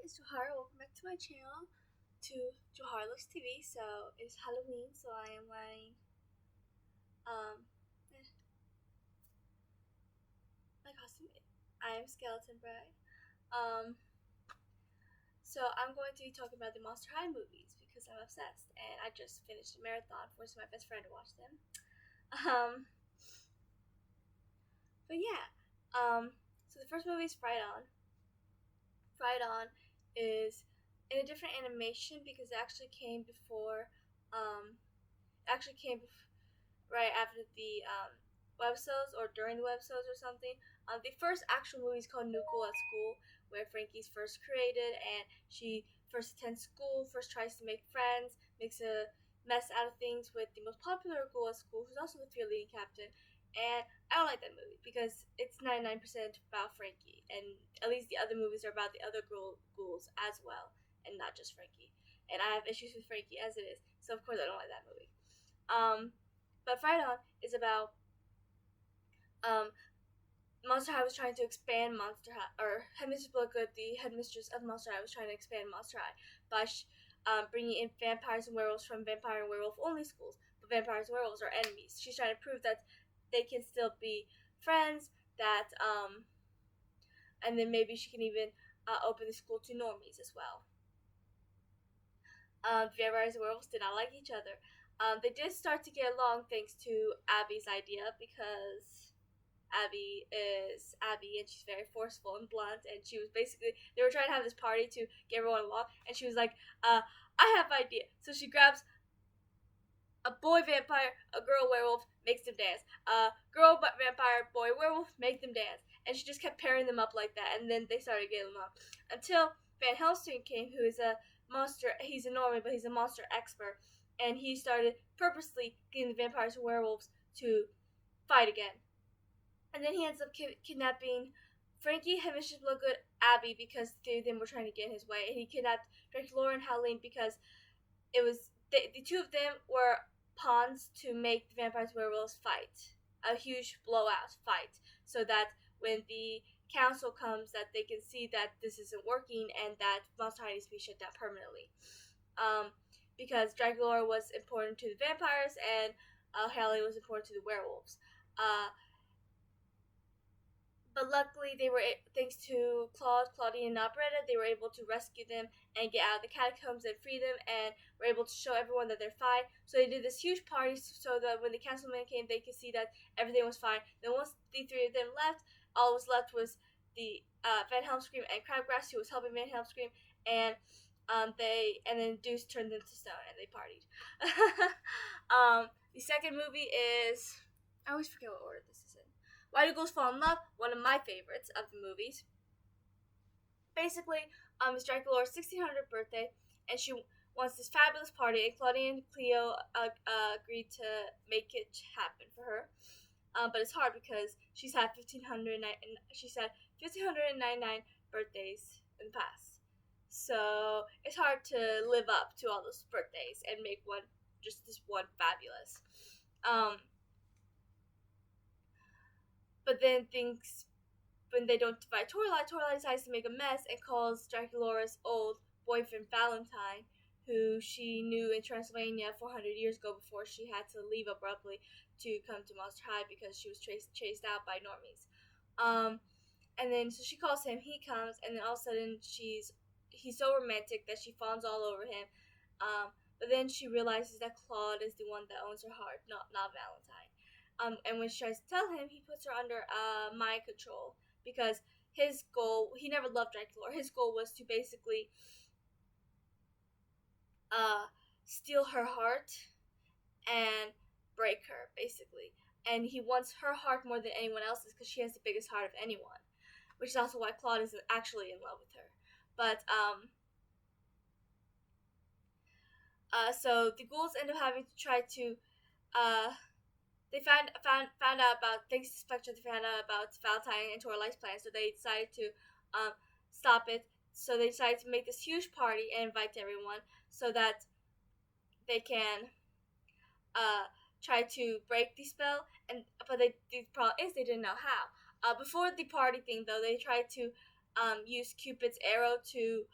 it's Johara. Welcome back to my channel, to Johara Looks TV. So it's Halloween, so I am wearing eh, my costume. I am Skeleton Bride. So I'm going to be talking about the Monster High movies because I'm obsessed, and I just finished a marathon, forcing my best friend to watch them. Um, but yeah, so the first movie is Fright On. Fright On is in a different animation because it actually came before right after the webisodes or during the webisodes or something. The first actual movie is called New Girl at School, where Frankie's first created and she first attends school, first tries to make friends, makes a mess out of things with the most popular girl at school, who's also the cheerleading captain. And I don't like that movie because it's 99% about Frankie, and at least the other movies are about the other ghouls as well, and not just Frankie. And I have issues with Frankie as it is, so of course I don't like that movie. But Fright On is about Monster High was trying to expand Monster High, or Headmistress Bloodgood, the headmistress of Monster High, was trying to expand Monster High by bringing in vampires and werewolves from vampire and werewolf only schools. But vampires and werewolves are enemies. She's trying to prove that they can still be friends. And then maybe she can even open the school to normies as well. Vampires and werewolves did not like each other. They did start to get along thanks to Abby's idea, because Abby is Abby, and she's very forceful and blunt, and she was basically, they were trying to have this party to get everyone along, and she was like, I have an idea. So she grabs a boy vampire, a girl werewolf, makes them dance. Girl vampire, boy werewolf, make them dance. And she just kept pairing them up like that, and then they started getting along. Until Van Helsing came, who is a monster, he's a normie, but he's a monster expert, and he started purposely getting the vampires and werewolves to fight again. And then he ends up kidnapping Frankie, Headmistress Bloodgood, Abby, because the them were trying to get in his way. And he kidnapped Dracula and Halloween because it was the two of them were pawns to make the vampires and werewolves fight. A huge blowout fight. So that when the council comes, that they can see that this isn't working and that Monster High needs to be shut down permanently. Because Dracula was important to the vampires and Halloween was important to the werewolves. But luckily, they were, thanks to Claudia, and Operetta, they were able to rescue them and get out of the catacombs and free them, and were able to show everyone that they're fine. So they did this huge party so that when the councilmen came, they could see that everything was fine. Then once the three of them left, all was left was the Van Helmscream and Crabgrass, who was helping Van Helmscream, and then Deuce turned them to stone, and they partied. The second movie is, I always forget what order this is in. Why Do Ghouls Fall in Love? One of my favorites of the movies. Basically, it's Dracula's 1600th birthday, and she wants this fabulous party, and Claudia and Cleo agreed to make it happen for her. But it's hard because she's had 1599 birthdays in the past. So it's hard to live up to all those birthdays and make this one fabulous. But then when they don't invite Torlight decides to make a mess and calls Dracula's old boyfriend Valentine, who she knew in Transylvania 400 years ago before she had to leave abruptly to come to Monster High because she was chased out by normies. And then so she calls him, he comes, and then all of a sudden he's so romantic that she fawns all over him. But then she realizes that Claude is the one that owns her heart, not Valentine. And when she tries to tell him, he puts her under mind control, because his goal, he never loved Dracula. His goal was to basically steal her heart and break her, basically. And he wants her heart more than anyone else's because she has the biggest heart of anyone, which is also why Claude isn't actually in love with her. But so the ghouls end up having to try to they found out about, thanks to Spectre, they found out about Valentine and Torlight's plan, so they decided to stop it. So they decided to make this huge party and invite everyone so that they can try to break the spell. But the problem is they didn't know how. Before the party thing, though, they tried to use Cupid's arrow to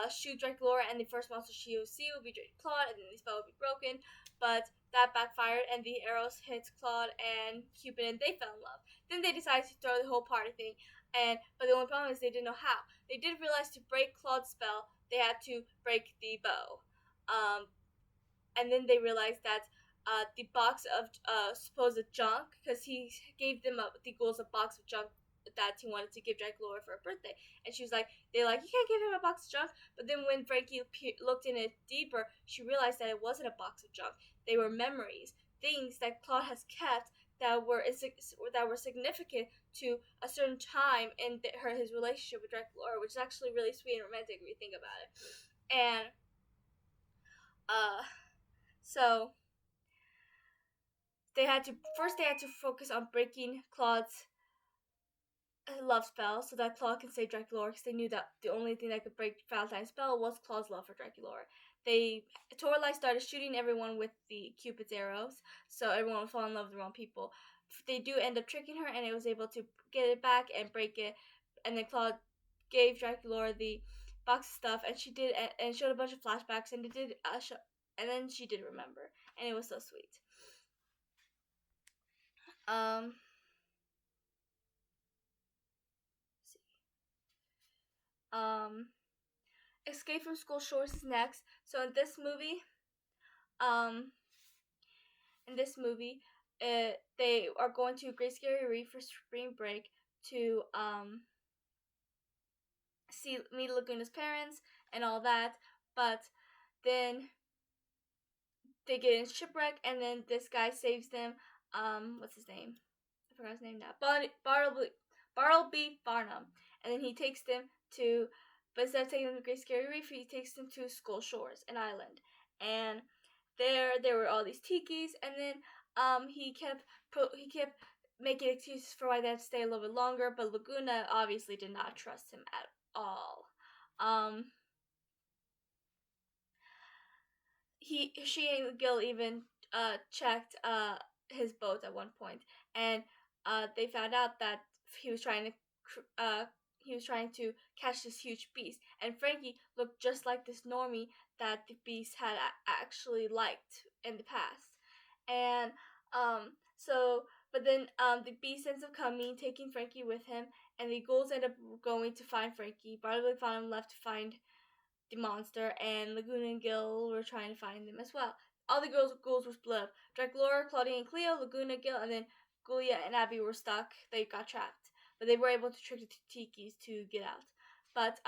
shoot Draculaura, and the first monster she will see will be Claude, and then the spell will be broken. But that backfired, and the arrows hit Claude and Cupid, and they fell in love. Then they decided to throw the whole party thing, but the only problem is they didn't know how. They did realize to break Claude's spell, they had to break the bow. And then they realized that the box of supposed junk, because he gave them the ghouls a box of junk that he wanted to give Draculaura for her birthday, and she was like, they're like, you can't give him a box of junk. But then when Frankie looked in it deeper, she realized that it wasn't a box of junk. They were memories, things that Claude has kept that were significant to a certain time in his relationship with Draculaura, which is actually really sweet and romantic when you think about it. And so they had to focus on breaking Claude's love spell so that Claude can save Draculaura, because they knew that the only thing that could break Valentine's spell was Claude's love for Draculaura. Toralei started shooting everyone with the Cupid's arrows, so everyone would fall in love with the wrong people. They do end up tricking her, and it was able to get it back and break it. And then Claude gave Draculaura the box of stuff, and she did, and showed a bunch of flashbacks, and it did, and then she did remember, and it was so sweet. Escape from School Shores is next. So in this movie, they are going to Great Scary Reef for spring break to meet Laguna's parents and all that. But then they get in shipwreck, and then this guy saves them. What's his name? I forgot his name now. Bartleby Farnham. And then he takes them to, but instead of taking them to Great Scary Reef, he takes them to Skull Shores, an island. And there were all these tikis, and then he kept making excuses for why they had to stay a little bit longer, but Laguna obviously did not trust him at all. She and Gil even checked his boat at one point, and they found out that he was trying to catch this huge beast, and Frankie looked just like this normie that the beast had actually liked in the past. And but then the beast ends up coming, taking Frankie with him, and the ghouls end up going to find Frankie. Bartleby found him left to find the monster, and Laguna and Gil were trying to find them as well. All the ghouls were split up. Draculaura, Claudia and Cleo, Laguna, Gil, and then Gulia and Abby were stuck. They got trapped, but they were able to trick the Tikis to get out. But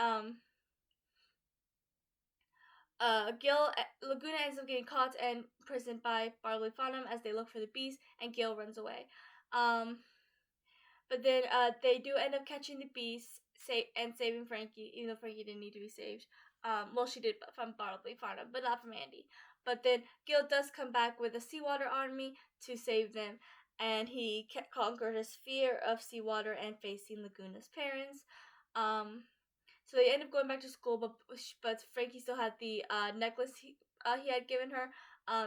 Laguna ends up getting caught and imprisoned by Bartleby Farnham as they look for the beast, and Gil runs away. But then they do end up catching the beast and saving Frankie, even though Frankie didn't need to be saved. She did from Bartleby Farnham, but not from Andy. But then Gil does come back with a seawater army to save them, and he conquered his fear of seawater and facing Laguna's parents. So they end up going back to school, but Frankie still had the necklace he had given her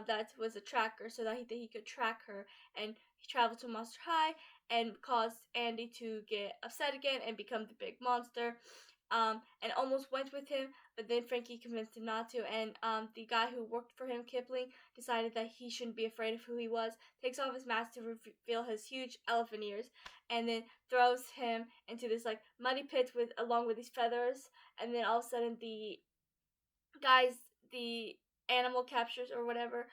that was a tracker, so that he could track her, and he traveled to Monster High and caused Andy to get upset again and become the big monster. And almost went with him, but then Frankie convinced him not to, and the guy who worked for him, Kipling, decided that he shouldn't be afraid of who he was, takes off his mask to reveal his huge elephant ears, and then throws him into this like muddy pit along with these feathers, and then all of a sudden the animal captures or whatever,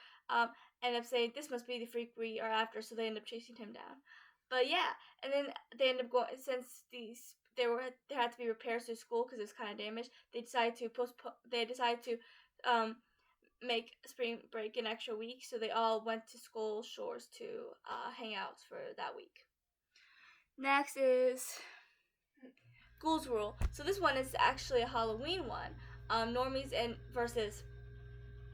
end up saying, this must be the freak we are after, so they end up chasing him down. But yeah, and then they end up going, since there had to be repairs to school because it was kind of damaged. They decided to make spring break an extra week, so they all went to Skull Shores to hang out for that week. Next is Ghouls Rule. So this one is actually a Halloween one. Normies versus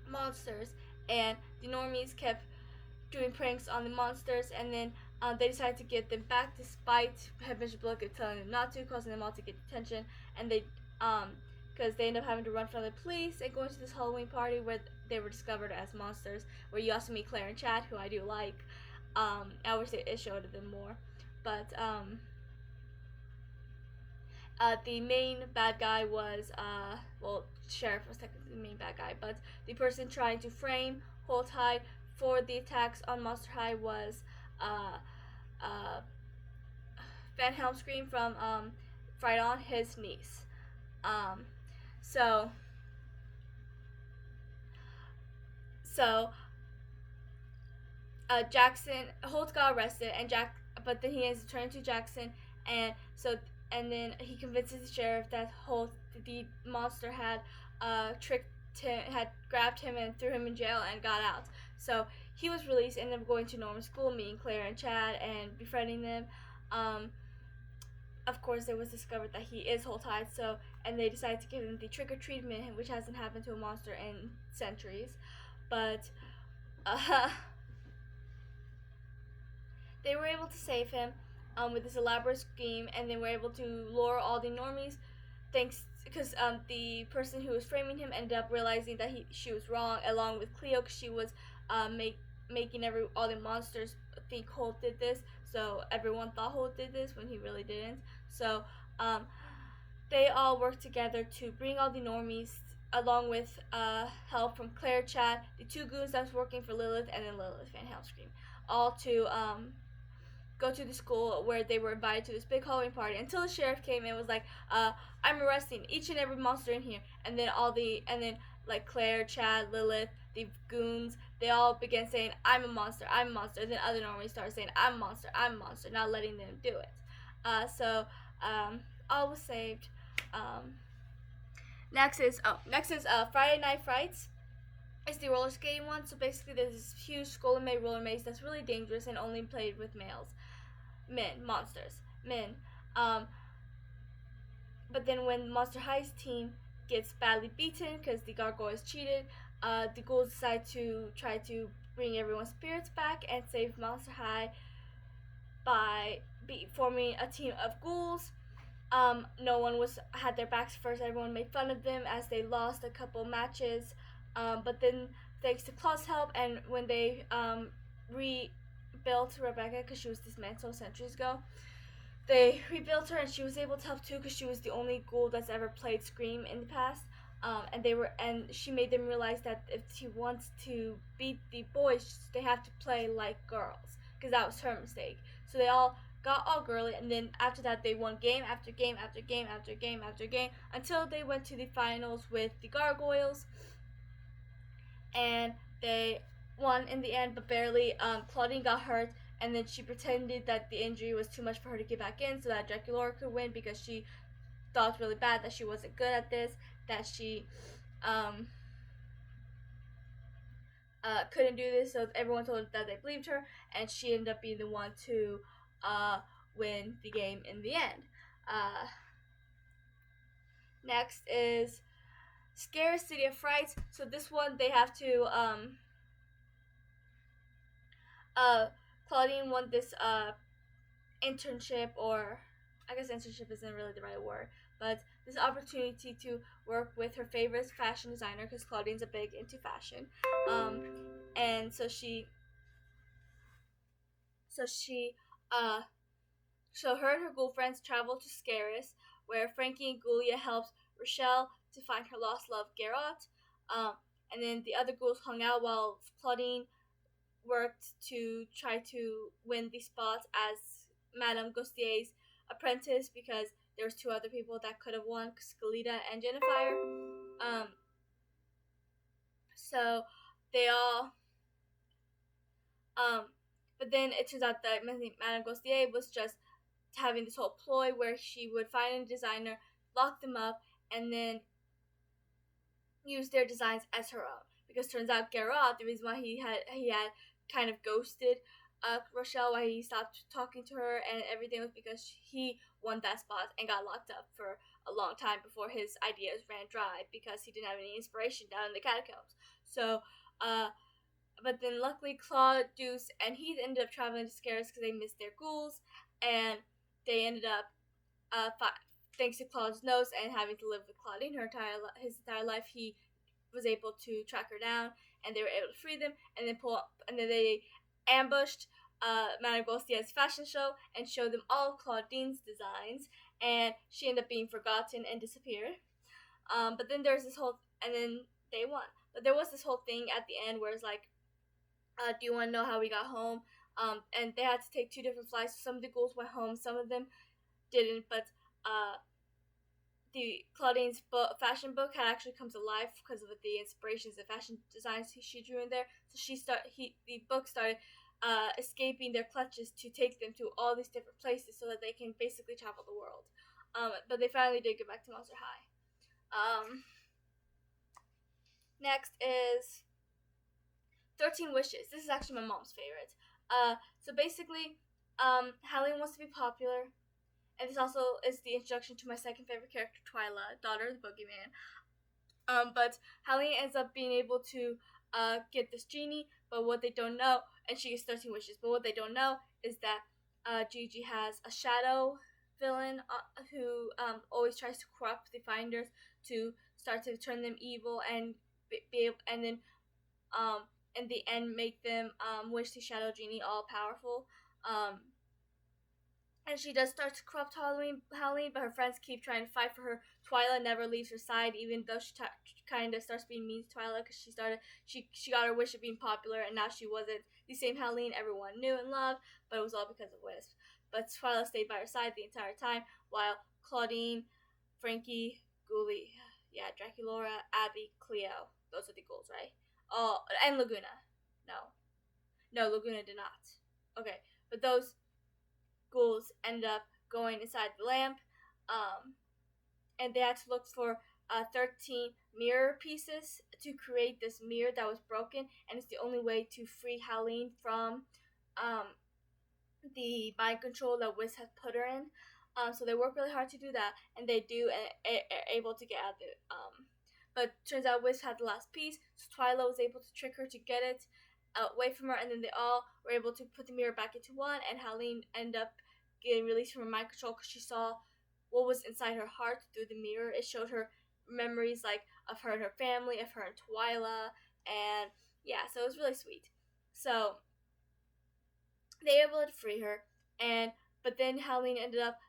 monsters, and the normies kept doing pranks on the monsters, and then they decided to get them back despite Bishop Blunkett telling them not to, causing them all to get detention, and because they end up having to run from the police and going to this Halloween party where they were discovered as monsters, where you also meet Claire and Chad, who I do like. I wish it showed them more, but The main bad guy was well, sheriff was technically the main bad guy, but the person trying to frame Hold High for the attacks on Monster High was uh, uh, Van Helmscream from Fright On, his niece. Um, so so Jackson Holt got arrested, and but then he ends up turning to Jackson, and so and then he convinces the sheriff that Holt, the monster, had tricked him, had grabbed him and threw him in jail and got out. So he was released, ended up going to normal school, meeting Claire and Chad and befriending them. Um, of course, it was discovered that he is Holt Hyde, so and they decided to give him the trick or treatment, which hasn't happened to a monster in centuries. But uh, they were able to save him with this elaborate scheme, and they were able to lure all the normies, thanks because the person who was framing him ended up realizing that she was wrong, along with Cleo, because she was making all the monsters think Holt did this. So everyone thought Holt did this when he really didn't. So they all worked together to bring all the normies, along with help from Claire, Chad, the two goons that was working for Lilith, and then Lilith Van Helscream, all to go to the school where they were invited to this big Halloween party, until the sheriff came and was like, I'm arresting each and every monster in here. And then like Claire, Chad, Lilith, the goons, they all began saying, I'm a monster, I'm a monster. And then other normies started saying, I'm a monster, I'm a monster, not letting them do it. So all was saved. Next is Friday Night Frights. It's the roller skating one. So basically, there's this huge skull-and-made roller maze that's really dangerous and only played with men. But then when Monster High's team gets badly beaten because the gargoyles cheated, the ghouls decide to try to bring everyone's spirits back and save Monster High by forming a team of ghouls. No one had their backs first. Everyone made fun of them as they lost a couple matches. But then, thanks to Claw's help, and when they rebuilt Rebecca because she was dismantled centuries ago, they rebuilt her, and she was able to help too because she was the only ghoul that's ever played Scream in the past. And she made them realize that if she wants to beat the boys, they have to play like girls, because that was her mistake. So they all got all girly, and then after that they won game after game after game after game after game until they went to the finals with the gargoyles, and they won in the end, but barely. Claudine got hurt, and then she pretended that the injury was too much for her to get back in so that Dracula could win, because she thought really bad that she wasn't good at this, that she couldn't do this. So everyone told her that they believed her, and she ended up being the one to win the game in the end. Next is Scary City of Frights. So this one, they have to Claudine won this internship, or I guess internship isn't really the right word, but this opportunity to work with her favorite fashion designer, because Claudine's a big into fashion. And so her and her ghoul friends travel to Scaris, where Frankie and Ghoulia helps Rochelle to find her lost love, Garrot. And then the other ghouls hung out while Claudine worked to try to win the spot as Madame Gaustier's apprentice, because there was two other people that could have won, Scalita and Jennifer. So they all but then it turns out that Madame Gaustier was just having this whole ploy where she would find a designer, lock them up, and then use their designs as her own. Because turns out Garrot, the reason why he had kind of ghosted Rochelle, why he stopped talking to her and everything, was because he won that spot and got locked up for a long time before his ideas ran dry, because he didn't have any inspiration down in the catacombs. So but then luckily Claude, Deuce, and Heath ended up traveling to Scaris because they missed their ghouls, and they ended up, thanks to Claude's notes and having to live with Claudine his entire life, he was able to track her down, and they were able to free them, and then they ambushed Madame Gaustier's fashion show and showed them all of Claudine's designs, and she ended up being forgotten and disappeared. But then there's this whole, and then they won. But there was this whole thing at the end where it's like, do you want to know how we got home? And they had to take 2 different flights. Some of the ghouls went home, some of them didn't. But the Claudine's fashion book had actually come to life because of the inspirations and fashion designs she drew in there. So the book started escaping their clutches to take them to all these different places so that they can basically travel the world. But they finally did get back to Monster High. Next is 13 Wishes. This is actually my mom's favorite. So basically, Halloween wants to be popular, and this also is the introduction to my second favorite character, Twyla, daughter of the Boogeyman. But Halloween ends up being able to get this genie, but what they don't know, and she gets 13 wishes, but what they don't know is that Gigi has a shadow villain who always tries to corrupt the finders to start to turn them evil and be able, and then in the end make them wish the shadow genie all powerful. And she does start to corrupt Halloween, but her friends keep trying to fight for her. Twyla never leaves her side, even though she kind of starts being mean to Twyla because she got her wish of being popular, and now she wasn't the same Halloween everyone knew and loved, but it was all because of Wisp. But Twyla stayed by her side the entire time, while Claudine, Frankie, Ghoulie, Draculaura, Abby, Cleo, those are the ghouls, right? Oh, and Laguna. No, Laguna did not. Okay, but those ghouls ended up going inside the lamp, and they had to look for 13 mirror pieces to create this mirror that was broken, and it's the only way to free Halloween from the mind control that Wiz had put her in. So they work really hard to do that, and they do, and are able to get out the but turns out Wiz had the last piece, so Twyla was able to trick her to get it away from her, and then they all were able to put the mirror back into one, and Halloween ended up getting released from her mind control because she saw what was inside her heart through the mirror. It showed her memories like of her and her family, of her and Twyla, and so it was really sweet. So they were able to free her, but then Halloween ended up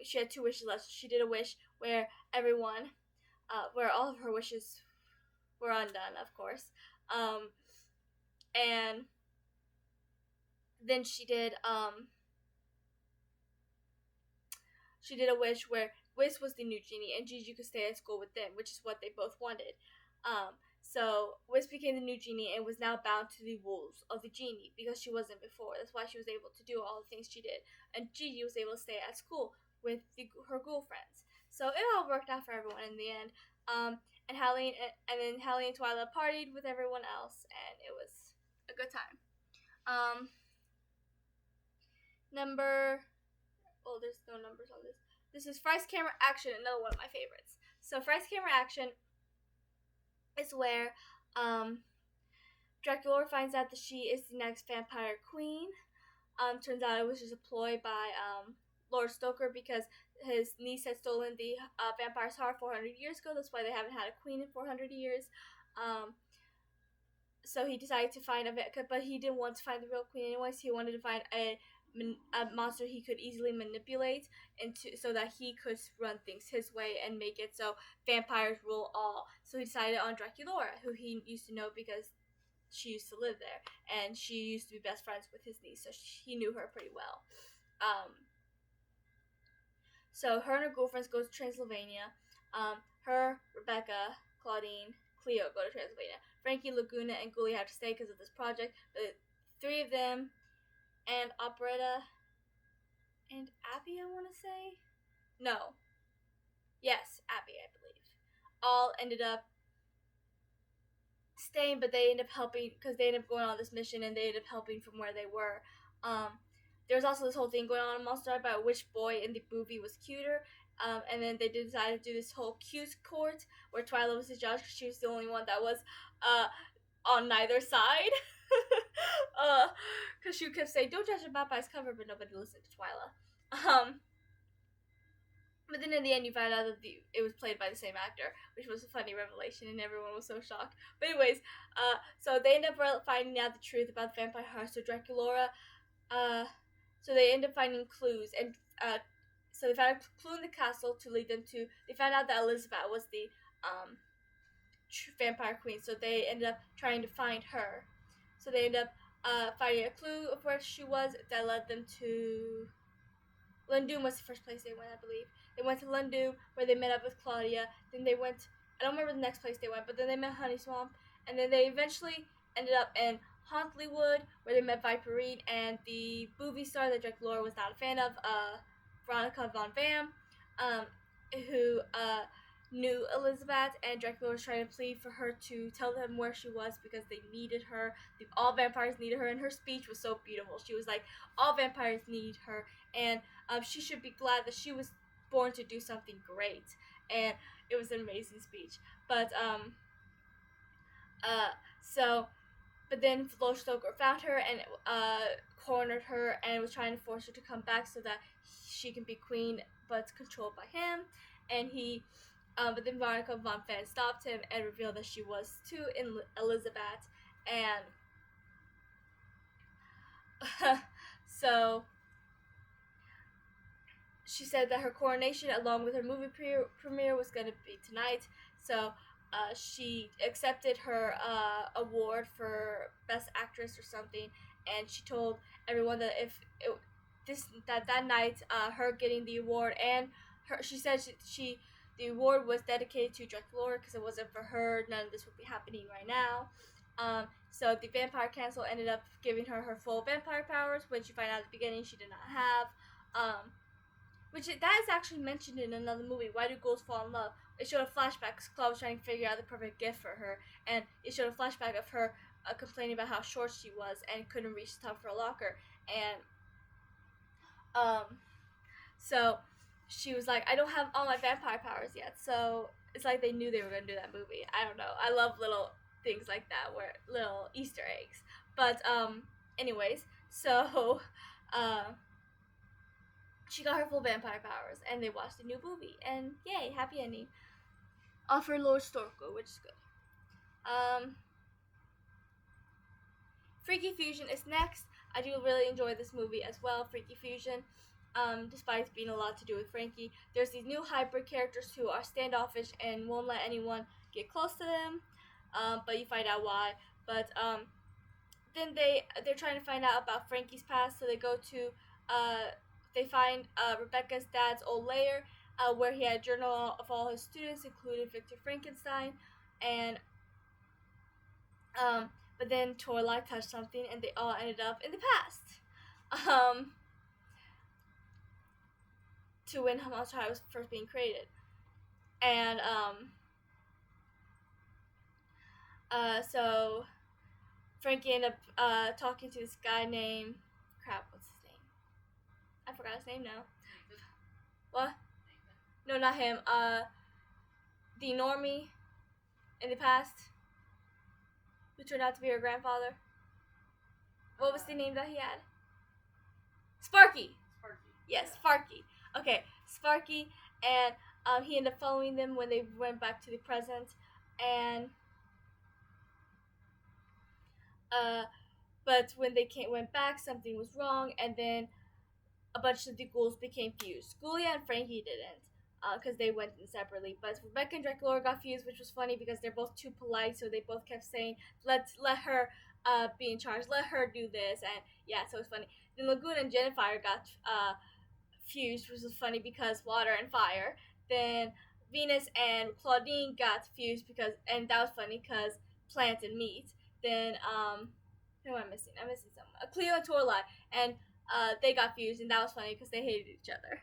she had 2 wishes left. So she did a wish where where all of her wishes were undone, of course, and then she did a wish where Wiz was the new genie and Gigi could stay at school with them, which is what they both wanted. So Wiz became the new genie and was now bound to the rules of the genie because she wasn't before. That's why she was able to do all the things she did. And Gigi was able to stay at school with her ghoul friends. So it all worked out for everyone in the end. And then Halloween and Twyla partied with everyone else, and it was a good time. There's no numbers on this. This is Fry's Camera Action, another one of my favorites. So Fry's Camera Action is where Draculaura finds out that she is the next vampire queen. Turns out it was just a ploy by Lord Stoker because his niece had stolen the vampire's heart 400 years ago. That's why they haven't had a queen in 400 years. So he decided to find but he didn't want to find the real queen anyways. He wanted to find a monster he could easily manipulate so that he could run things his way and make it so vampires rule all. So he decided on Draculaura, who he used to know because she used to live there, and she used to be best friends with his niece, so he knew her pretty well. So her and her girlfriends go to Transylvania. Her, Rebecca, Claudine, Cleo go to Transylvania. Frankie, Laguna, and Ghoulie have to stay because of this project, but 3 of them and Operetta and Abby, I want to say? No. Yes, Abby, I believe. All ended up staying, but they ended up helping because they ended up going on this mission and they ended up helping from where they were. There was also this whole thing going on in Monster High about which boy in the movie was cuter. And then they decided to do this whole cute court where Twyla was the judge because she was the only one that was on neither side. Because she kept saying, "Don't judge a map by its cover," but nobody listened to Twyla. But then in the end, you find out that it was played by the same actor, which was a funny revelation, and everyone was so shocked. But anyways, so they end up finding out the truth about the vampire heart. So Draculaura, so they end up finding clues, and So they found a clue in the castle to lead them to. They found out that Elizabeth was the vampire queen, so they ended up trying to find her. So they ended up finding a clue of where she was that led them to London. Was the first place they went, I believe. They went to London where they met up with Claudia. Then they went, I don't remember the next place they went, but then they met Honey Swamp. And then they eventually ended up in Hauntlewood where they met Viper Reed and the movie star that Dracula was not a fan of, Veronica Von Vam, who knew Elizabeth, and Dracula was trying to plead for her to tell them where she was because they needed her. All vampires needed her, and her speech was so beautiful. She was like, all vampires need her, and she should be glad that she was born to do something great. And it was an amazing speech. But but then Flo Stoker found her and cornered her and was trying to force her to come back so that she can be queen, but controlled by him. And he, but then Veronica Von Fan stopped him and revealed that she was too in Elizabeth, and so she said that her coronation, along with her movie premiere, was going to be tonight. So she accepted her award for Best Actress or something, and she told everyone that if that night, her getting the award and she said the award was dedicated to Dracula because it wasn't for her. None of this would be happening right now. So the Vampire Council ended up giving her her full vampire powers, which you find out at the beginning she did not have. Which that is actually mentioned in another movie, Why Do Ghouls Fall in Love? It showed a flashback because Claude was trying to figure out the perfect gift for her, and it showed a flashback of her complaining about how short she was and couldn't reach the top of her locker. And so she was like, I don't have all my vampire powers yet. So it's like they knew they were going to do that movie. I don't know. I love little things like that, where little Easter eggs. But anyways, so she got her full vampire powers, and they watched the new movie, and yay, happy ending. For Lord Storko, which is good. Freaky Fusion is next. I do really enjoy this movie as well, Freaky Fusion. Despite being a lot to do with Frankie, there's these new hybrid characters who are standoffish and won't let anyone get close to them. But you find out why. But then they're trying to find out about Frankie's past, so they go to they find Rebecca's dad's old lair, where he had a journal of all his students, including Victor Frankenstein, and but then Torlight touched something, and they all ended up in the past. To when Monster High was first being created, and so Frankie ended up talking to this guy named what's his name? I forgot his name now. What? No, not him. The normie in the past who turned out to be her grandfather. What was the name that he had? Sparky. Yes, Sparky. Okay, Sparky, and he ended up following them when they went back to the present, and but when they went back, something was wrong, and then a bunch of the ghouls became fused. Ghoulia and Frankie didn't, because they went in separately. But Rebecca and Dracula got fused, which was funny because they're both too polite, so they both kept saying, let her be in charge, let her do this, and yeah, so it was funny. Then Lagoon and Jennifer got fused, which was funny because water and fire. Then Venus and Claudine got fused and that was funny because plant and meat. Then who am I missing? I'm missing someone. Cleo and Torlight, and they got fused, and that was funny because they hated each other.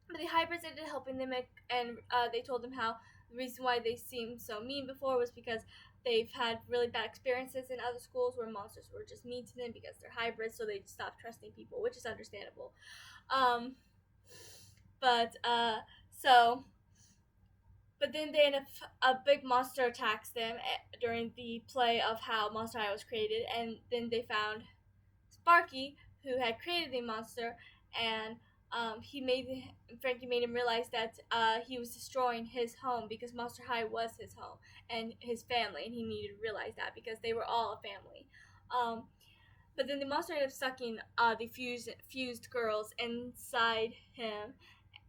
But the hybrids ended helping them, and they told them how the reason why they seemed so mean before was because they've had really bad experiences in other schools where monsters were just mean to them because they're hybrids, so they stopped trusting people, which is understandable. But then they end up, a big monster attacks them during the play of how Monster High was created, and then they found Sparky, who had created the monster, and Frankie made him realize that he was destroying his home because Monster High was his home and his family, and he needed to realize that because they were all a family. But then the monster ended up sucking the fused girls inside him,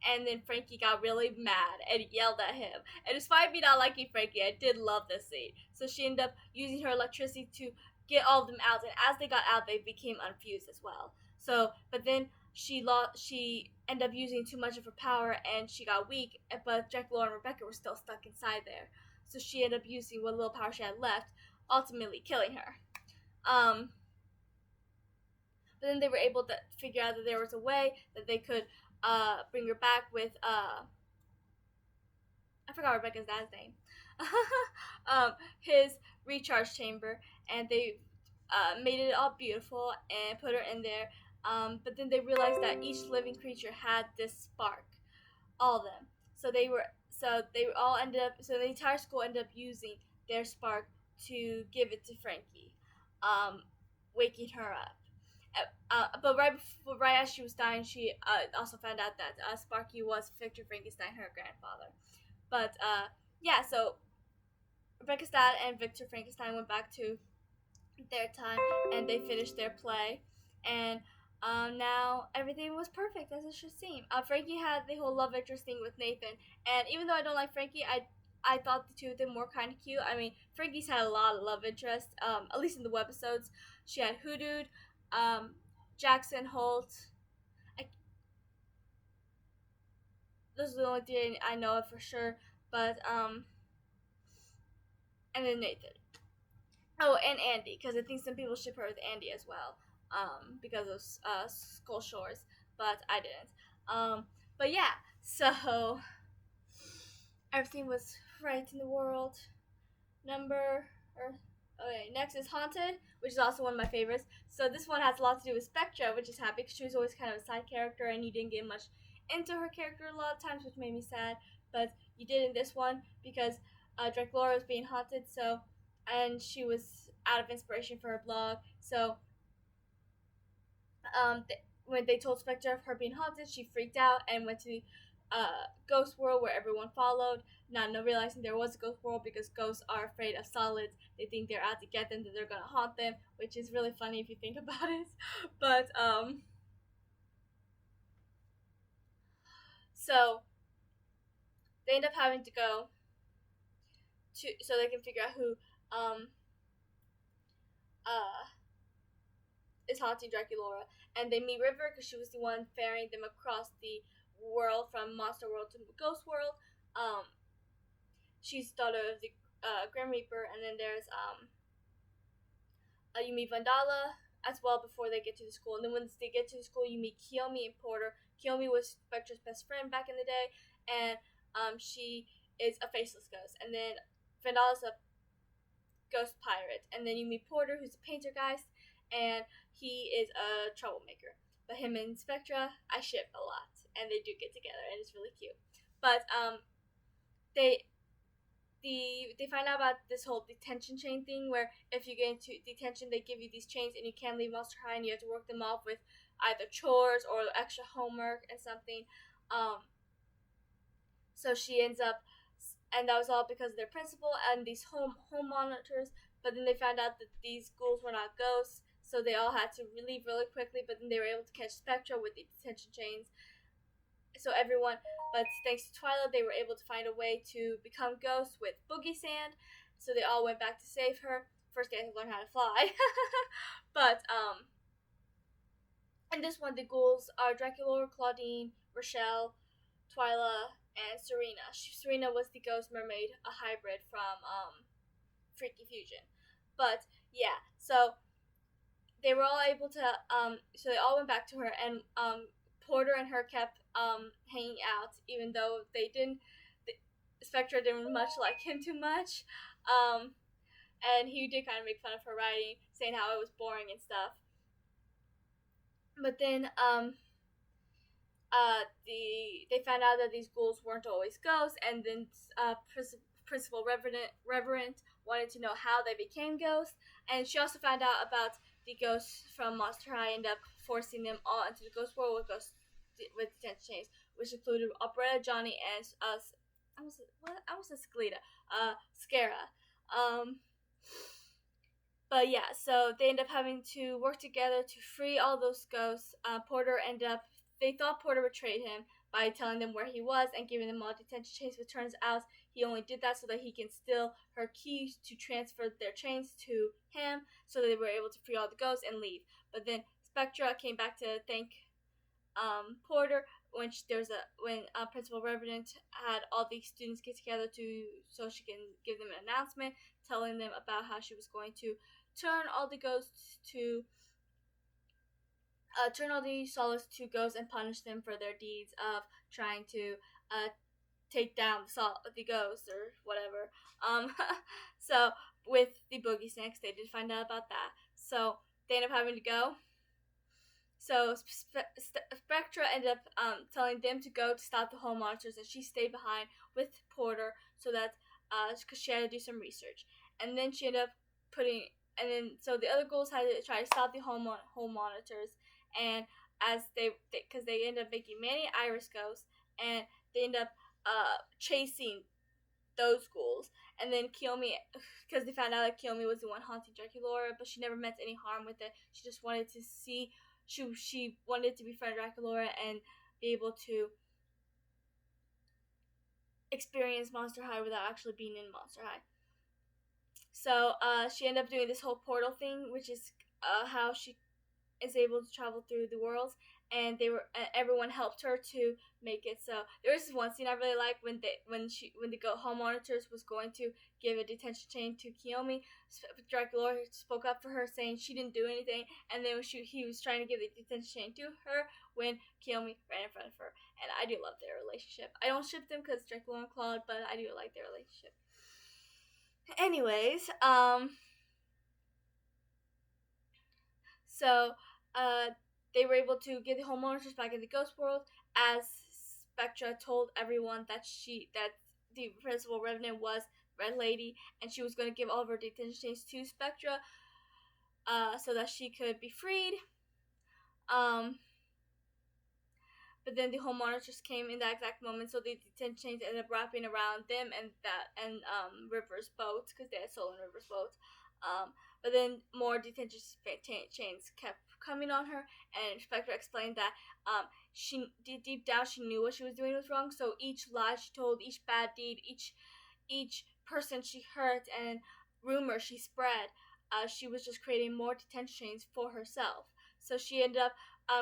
and then Frankie got really mad and yelled at him. And despite me not liking Frankie, I did love this scene. So she ended up using her electricity to get all of them out, and as they got out, they became unfused as well. So, but then she ended up using too much of her power, and she got weak. But Jack, Laura, and Rebecca were still stuck inside there. So she ended up using what little power she had left, ultimately killing her. But then they were able to figure out that there was a way that they could bring her back with I forgot Rebecca's dad's name. His recharge chamber, and they made it all beautiful and put her in there. But then they realized that each living creature had this spark, all of them. So they all ended up. So the entire school ended up using their spark to give it to Frankie, waking her up. But right as she was dying, she also found out that Sparky was Victor Frankenstein, her grandfather. But yeah, so Rebecca's dad and Victor Frankenstein went back to their time, and they finished their play, and now everything was perfect as it should seem. Frankie had the whole love interest thing with Nathan, and even though I don't like Frankie, I thought the two of them were kind of cute. I mean, Frankie's had a lot of love interest, at least in the webisodes. She had Hoodoo, Jackson Holt. Those are the only three I know of for sure. But and then Nathan. Oh, and Andy, because I think some people ship her with Andy as well, because of Skull Shores, but I didn't. But yeah, so everything was right in the world. Okay, next is Haunted, which is also one of my favorites. So this one has a lot to do with Spectra, which is happy because she was always kind of a side character, and you didn't get much into her character a lot of times, which made me sad. But you did in this one because Draculaura was being haunted, and she was out of inspiration for her blog. So when they told Spectra of her being haunted, she freaked out and went to the ghost world where everyone followed, not realizing there was a ghost world because ghosts are afraid of solids. They think they're out to get them, that they're gonna haunt them, which is really funny if you think about it. But so they end up having to go to so they can figure out who is haunting Draculaura, and they meet River because she was the one ferrying them across the world from Monster World to Ghost World. She's daughter of the Grim Reaper, and then there's you meet Vandala as well before they get to the school, and then once they get to the school, you meet Kiyomi and Porter. Kiyomi was Spectra's best friend back in the day, and she is a faceless ghost, and then Vandala's a ghost pirate, and then you meet Porter, who's a painter geist, and he is a troublemaker. But him and Spectra, I ship a lot, and they do get together, and it's really cute. But they find out about this whole detention chain thing, where if you get into detention, they give you these chains, and you can't leave Monster High, and you have to work them off with either chores or extra homework and something. So she ends up, and that was all because of their principal and these home monitors. But then they found out that these ghouls were not ghosts, so they all had to leave really quickly. But then they were able to catch Spectra with the detention chains. So everyone, but thanks to Twyla, they were able to find a way to become ghosts with Boogie Sand. So they all went back to save her. First, they had to learn how to fly. But in this one, the ghouls are Draculaura, Claudine, Rochelle, Twyla, and Serena. Serena was the ghost mermaid, a hybrid from Freaky Fusion. But yeah, so they were all able to so they all went back to her, and Porter and her kept hanging out, even though they didn't. Spectra didn't much like him too much, and he did kind of make fun of her writing, saying how it was boring and stuff. But then they found out that these ghouls weren't always ghosts, and then Principal Reverend wanted to know how they became ghosts, and she also found out about the ghosts from Monster High, ended up forcing them all into the ghost world with detention chains, which included Operetta, Johnny, and I almost said Skeleta, Scara. But yeah, so they end up having to work together to free all those ghosts. Porter ended up, they thought Porter betrayed him by telling them where he was and giving them all detention chains, but turns out he only did that so that he can steal her keys to transfer their chains to him, so that they were able to free all the ghosts and leave. But then Spectra came back to thank Porter when Principal Revenant had all the students get together to so she can give them an announcement telling them about how she was going to turn all the ghosts to turn all the Solace to ghosts and punish them for their deeds of trying to take down the ghosts or whatever. So with the Boogie Snacks, they did find out about that. So they end up having to go. So Spectra ended up telling them to go to stop the home monsters, and she stayed behind with Porter so that because she had to do some research. And then she ended up so the other ghouls had to try to stop the home monitors, and as because they end up making many iris ghosts, and they end up chasing those ghouls. And then Kiyomi, because they found out that Kiyomi was the one haunting Draculaura, but she never meant any harm with it. She just wanted to see, she wanted to befriend Draculaura and be able to experience Monster High without actually being in Monster High. So she ended up doing this whole portal thing, which is how she is able to travel through the worlds, and everyone helped her to make it. So there was this one scene I really liked when the home monitors was going to give a detention chain to Kiyomi. Dracula spoke up for her, saying she didn't do anything, and then he was trying to give the detention chain to her when Kiyomi ran in front of her. And I do love their relationship. I don't ship them because Dracula and Claude, but I do like their relationship. Anyways, so they were able to get the home monsters back in the ghost world, as Spectra told everyone that the Principal Revenant was Red Lady, and she was going to give all of her detention chains to Spectra, so that she could be freed. But then the home monitors came in that exact moment, so the detention chains ended up wrapping around them and River's boat, because they had stolen River's boat. But then more detention chains kept coming on her, and Spectra explained that she deep down she knew what she was doing was wrong. So each lie she told, each bad deed, each person she hurt, and rumor she spread, she was just creating more detention chains for herself. So she ended up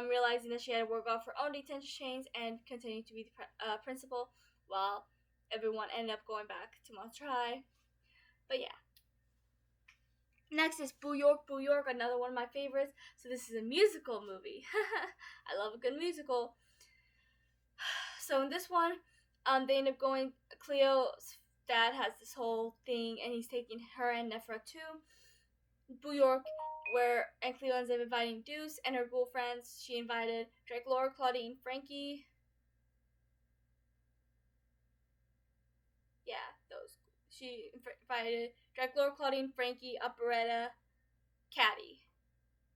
realizing that she had to work off her own detention chains and continue to be the principal, while everyone ended up going back to Monster High. But yeah. Next is Boo York, Boo York, another one of my favorites. So this is a musical movie. I love a good musical. So in this one, they end up going, Cleo's dad has this whole thing, and he's taking her and Nephra to Boo York, and Cleo ends up inviting Deuce and her ghoul friends. She invited Draculaura, Claudine, Frankie. Yeah, those. She invited Draculaura, Claudine, Frankie, Operetta, Caddy.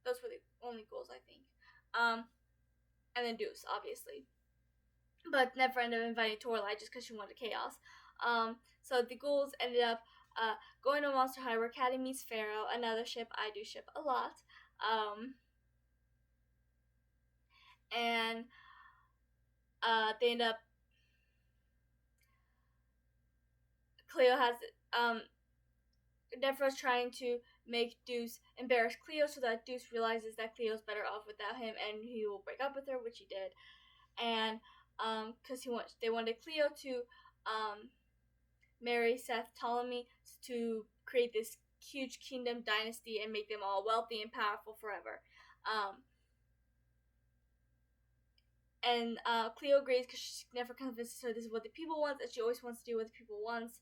Those were the only ghouls, I think. And then Deuce, obviously. But never ended up inviting Torlight just because she wanted chaos. So the ghouls ended up going to Monster High, where Caddy meets Pharaoh, another ship I do ship a lot. And they end up. Cleo has Nephra's trying to make Deuce embarrass Cleo so that Deuce realizes that Cleo's better off without him, and he will break up with her, which he did. And because they wanted Cleo to marry Seth Ptolemy to create this huge kingdom dynasty and make them all wealthy and powerful forever. And Cleo agrees because she never convinces her this is what the people want, and she always wants to do what the people want.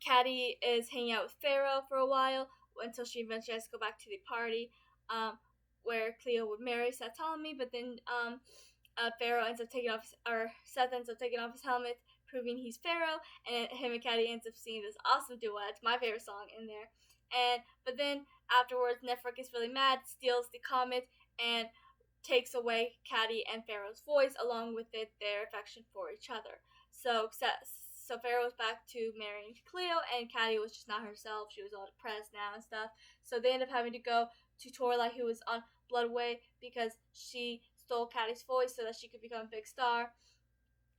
Caddy is hanging out with Pharaoh for a while until she eventually has to go back to the party where Cleo would marry Seth Ptolemy, but then Pharaoh ends up taking off Seth ends up taking off his helmet, proving he's Pharaoh, and him and Caddy ends up singing this awesome duet, my favorite song in there. But then afterwards, Nephra gets really mad, steals the comet, and takes away Caddy and Pharaoh's voice, along with their affection for each other. So so Farrah was back to marrying Cleo, and Caddy was just not herself. She was all depressed now and stuff. So they ended up having to go to Toralei, who was on Bloodway, because she stole Caddy's voice so that she could become a big star.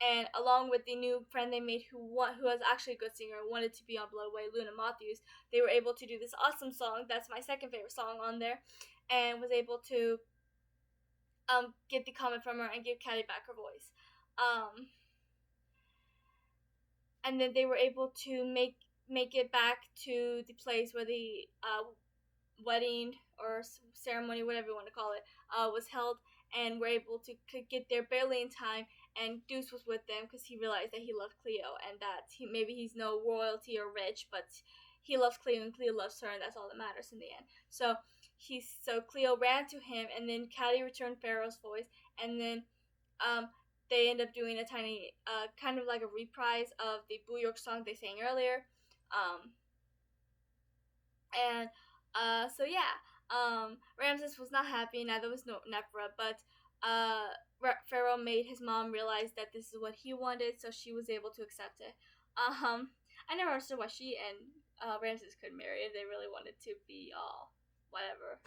And along with the new friend they made, who was actually a good singer, wanted to be on Bloodway, Luna Matthews, they were able to do this awesome song. That's my second favorite song on there, and was able to get the comment from her and give Caddy back her voice. And then they were able to make it back to the place where the wedding or ceremony, whatever you want to call it, was held, and were able to get there barely in time. And Deuce was with them because he realized that he loved Cleo, and that maybe he's no royalty or rich, but he loves Cleo and Cleo loves her, and that's all that matters in the end. So Cleo ran to him, and then Caddy returned Pharaoh's voice, and then they end up doing a tiny, kind of like a reprise of the Boo York song they sang earlier. So yeah, Ramses was not happy, neither was Nefra, but Pharaoh made his mom realize that this is what he wanted, so she was able to accept it. I never understood why she and Ramses couldn't marry if they really wanted to be all whatever,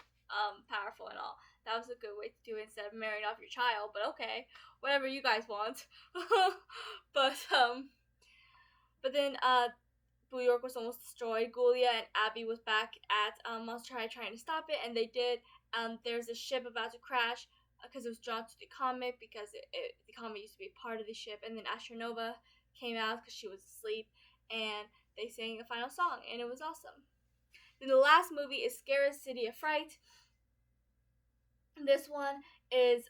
powerful and all. That was a good way to do it instead of marrying off your child, but okay, whatever you guys want. but then New York was almost destroyed. Gulia and Abby was back at Monster High trying to stop it, and they did. There's a ship about to crash because it was drawn to the comet, because the comet used to be part of the ship, and then Astronova came out because she was asleep, and they sang a final song, and it was awesome. Then the last movie is Scariest City of Fright. This one is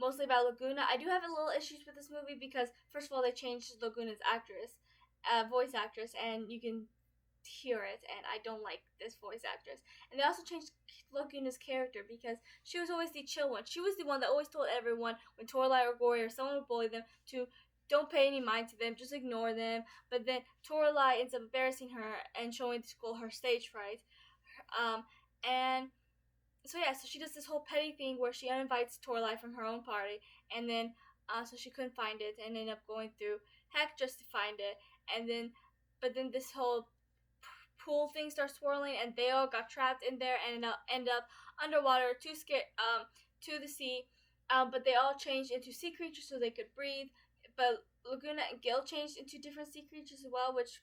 mostly about Laguna. I do have a little issues with this movie because, first of all, they changed Laguna's voice actress, and you can hear it, and I don't like this voice actress. And they also changed Laguna's character because she was always the chill one. She was the one that always told everyone when Toralei or Gory or someone would bully them to don't pay any mind to them, just ignore them. But then Toralei ends up embarrassing her and showing the school her stage fright. And so yeah, so she does this whole petty thing where she uninvites Toralei from her own party, and then so she couldn't find it, and ended up going through heck just to find it. And then, but then this whole pool thing starts swirling, and they all got trapped in there and end up underwater to the sea. But they all changed into sea creatures so they could breathe. But Laguna and Gil changed into different sea creatures as well, which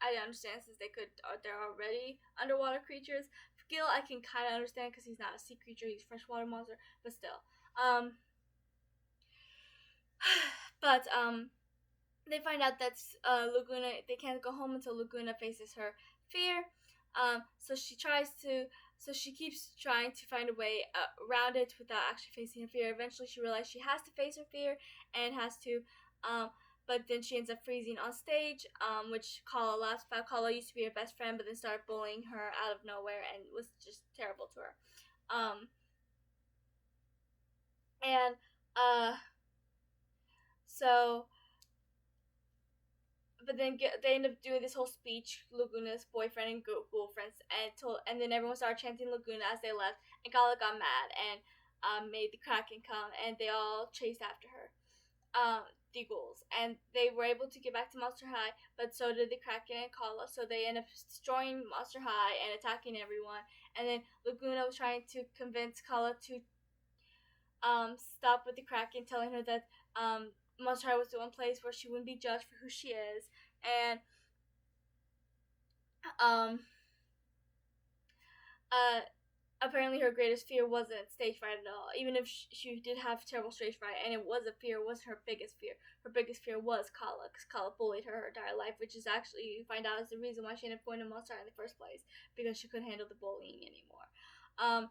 I didn't understand since they're already underwater creatures. Gil I can kind of understand because he's not a sea creature; he's a freshwater monster. But still, they find out that Laguna, they can't go home until Laguna faces her fear. So she keeps trying to find a way around it without actually facing her fear. Eventually, she realizes she has to face her fear and has to. But then she ends up freezing on stage, which Kala laughs about. Kala used to be her best friend, but then started bullying her out of nowhere and was just terrible to her. But then they end up doing this whole speech, Laguna's boyfriend and girlfriends, and then everyone started chanting Laguna as they left, and Kala got mad and made the Kraken come, and they all chased after her. The ghouls, and they were able to get back to Monster High, but so did the Kraken and Kala, so they end up destroying Monster High and attacking everyone. And then Laguna was trying to convince Kala to stop with the Kraken, telling her that Monster High was the one place where she wouldn't be judged for who she is, and apparently her greatest fear wasn't stage fright at all. Even if she did have terrible stage fright, and it was a fear, it wasn't her biggest fear. Her biggest fear was Kala, because Kala bullied her entire life, which is actually, you find out, is the reason why she ended up going to Monster High in the first place, because she couldn't handle the bullying anymore. Then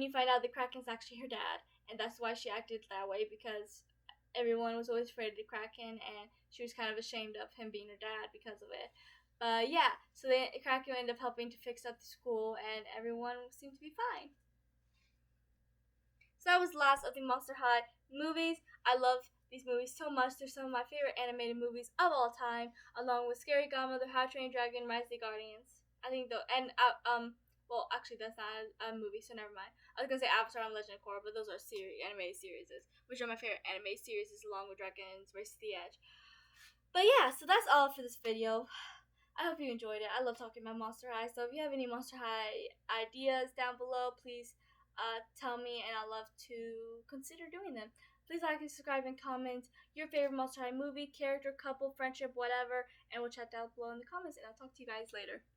you find out the Kraken's actually her dad, and that's why she acted that way, because everyone was always afraid of the Kraken, and she was kind of ashamed of him being her dad because of it. But yeah, so the Kraken ended up helping to fix up the school, and everyone seemed to be fine. So that was the last of the Monster High movies. I love these movies so much. They're some of my favorite animated movies of all time, along with Scary Godmother, How to Train Your Dragon, Rise of the Guardians. I think well, actually that's not a movie, so never mind. I was gonna say Avatar and Legend of Korra, but those are animated series, which are my favorite animated series, along with Dragons, Race to the Edge. But yeah, so that's all for this video. I hope you enjoyed it. I love talking about Monster High. So if you have any Monster High ideas down below, please tell me, and I'd love to consider doing them. Please like and subscribe and comment your favorite Monster High movie, character, couple, friendship, whatever, and we'll chat down below in the comments. And I'll talk to you guys later.